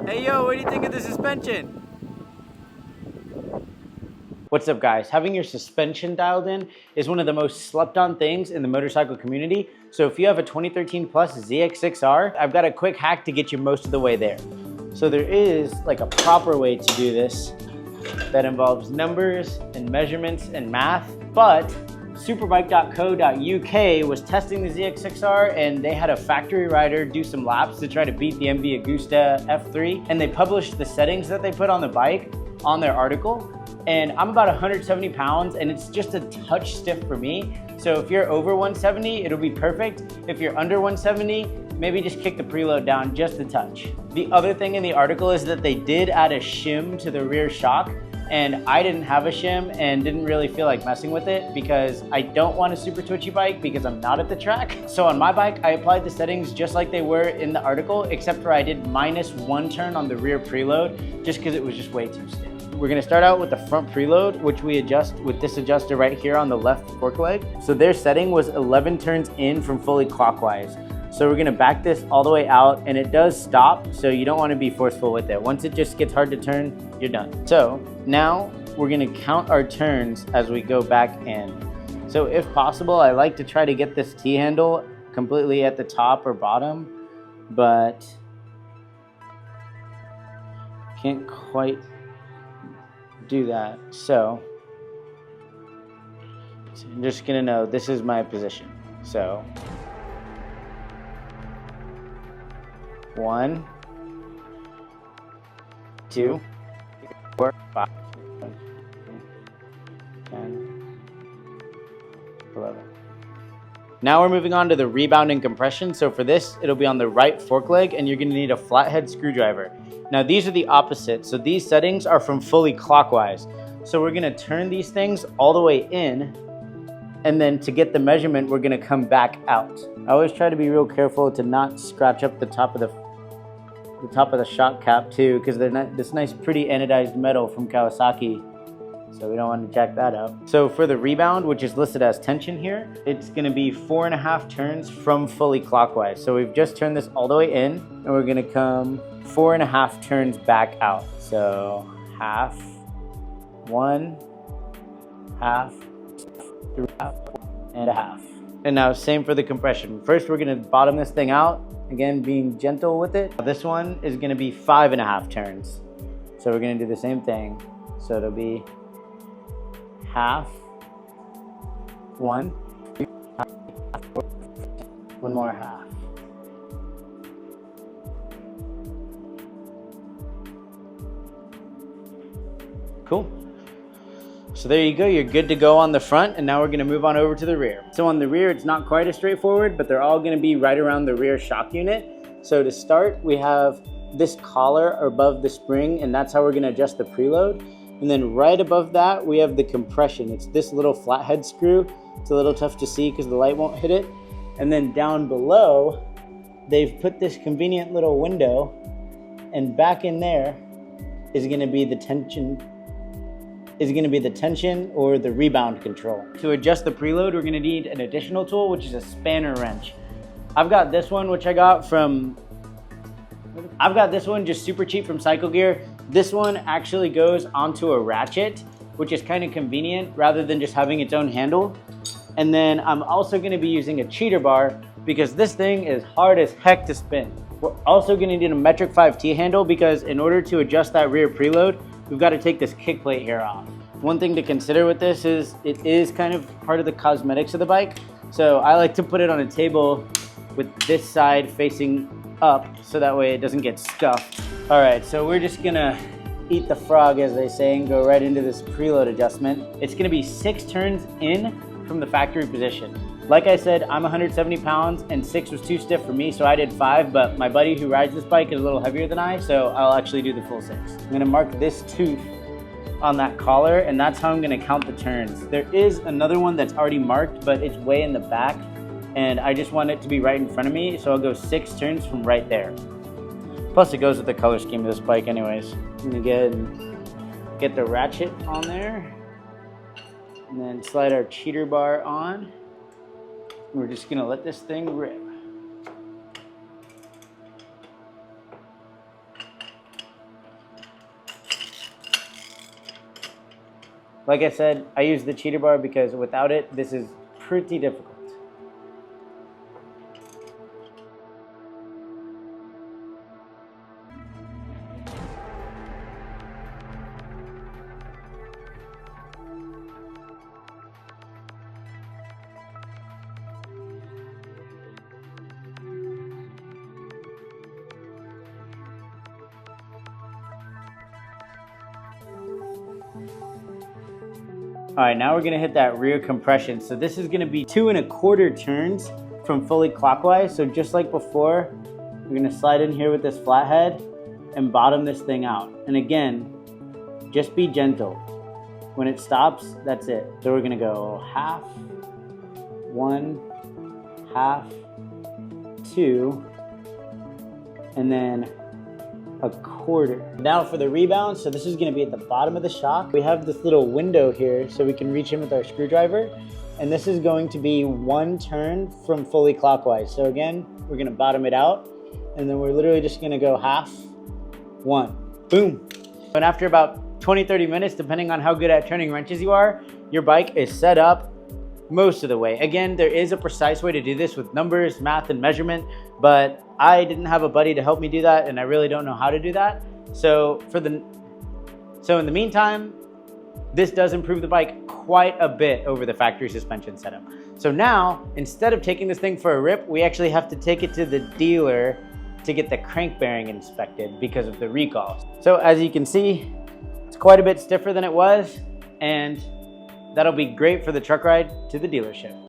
Hey yo, what do you think of the suspension? What's up guys? Having your suspension dialed in is one of the most slept on things in the motorcycle community. So if you have a 2013 plus ZX6R, I've got a quick hack to get you most of the way there. So there is like a proper way to do this that involves numbers and measurements and math, but superbike.co.uk was testing the ZX6R and they had a factory rider do some laps to try to beat the MV Agusta F3, and they published the settings that they put on the bike on their article. And I'm about 170 pounds and it's just a touch stiff for me. So if you're over 170, it'll be perfect. If you're under 170, maybe just kick the preload down just a touch. The other thing in the article is that they did add a shim to the rear shock, and I didn't have a shim and didn't really feel like messing with it because I don't want a super twitchy bike because I'm not at the track. So on my bike, I applied the settings just like they were in the article, except for I did -1 turn on the rear preload just because it was just way too stiff. We're gonna start out with the front preload, which we adjust with this adjuster right here on the left fork leg. So their setting was 11 turns in from fully clockwise. So we're gonna back this all the way out, and it does stop, so you don't wanna be forceful with it. Once it just gets hard to turn, you're done. So now we're gonna count our turns as we go back in. So if possible, I like to try to get this T-handle completely at the top or bottom, but can't quite do that. So I'm just gonna know this is my position. So 1, 2, 4, 5, 10, 11. Now we're moving on to the rebound and compression. So for this, it'll be on the right fork leg, and you're gonna need a flathead screwdriver. Now these are the opposite. So these settings are from fully clockwise. So we're gonna turn these things all the way in, and then to get the measurement, we're gonna come back out. I always try to be real careful to not scratch up the top of the shock cap too, because they're not this nice pretty anodized metal from Kawasaki. So we don't want to jack that up. So for the rebound, which is listed as tension here, it's gonna be 4.5 turns from fully clockwise. So we've just turned this all the way in, and we're gonna come 4.5 turns back out. So half, 1, half, 3, and a half. And now same for the compression. First, we're gonna bottom this thing out, again, being gentle with it. This one is gonna be 5.5 turns. So we're gonna do the same thing. So it'll be half, 1, 1 more half. Cool. So there you go, you're good to go on the front, and now we're gonna move on over to the rear. So on the rear, it's not quite as straightforward, but they're all gonna be right around the rear shock unit. So to start, we have this collar above the spring, and that's how we're gonna adjust the preload. And then right above that, we have the compression. It's this little flathead screw. It's a little tough to see because the light won't hit it. And then down below, they've put this convenient little window, and back in there is gonna be the tension or the rebound control. To adjust the preload, we're gonna need an additional tool, which is a spanner wrench. I've got this one, which I got just super cheap from Cycle Gear. This one actually goes onto a ratchet, which is kind of convenient rather than just having its own handle. And then I'm also gonna be using a cheater bar because this thing is hard as heck to spin. We're also gonna need a metric 5 T-handle because in order to adjust that rear preload, we've got to take this kick plate here off. One thing to consider with this is it is kind of part of the cosmetics of the bike. So I like to put it on a table with this side facing up so that way it doesn't get scuffed. All right, so we're just gonna eat the frog, as they say, and go right into this preload adjustment. It's gonna be 6 turns in from the factory position. Like I said, I'm 170 pounds and 6 was too stiff for me, so I did 5, but my buddy who rides this bike is a little heavier than I, so I'll actually do the full 6. I'm gonna mark this tooth on that collar, and that's how I'm gonna count the turns. There is another one that's already marked, but it's way in the back, and I just want it to be right in front of me, so I'll go 6 turns from right there. Plus it goes with the color scheme of this bike anyways. I'm gonna get the ratchet on there, and then slide our cheater bar on. We're just gonna let this thing rip. Like I said, I use the cheater bar because without it, this is pretty difficult. All right, now we're gonna hit that rear compression. So this is gonna be 2 1/4 turns from fully clockwise. So just like before, we're gonna slide in here with this flathead and bottom this thing out. And again, just be gentle. When it stops, that's it. So we're gonna go half, 1, half, 2, and then 1/4. Now for the rebound, so this is gonna be at the bottom of the shock. We have this little window here so we can reach in with our screwdriver. And this is going to be 1 turn from fully clockwise. So again, we're gonna bottom it out. And then we're literally just gonna go half, 1, boom. And after about 20, 30 minutes, depending on how good at turning wrenches you are, your bike is set up most of the way. Again, there is a precise way to do this with numbers, math, and measurement, but I didn't have a buddy to help me do that, and I really don't know how to do that. So in the meantime, this does improve the bike quite a bit over the factory suspension setup. So now, instead of taking this thing for a rip, we actually have to take it to the dealer to get the crank bearing inspected because of the recalls. So as you can see, it's quite a bit stiffer than it was, and that'll be great for the truck ride to the dealership.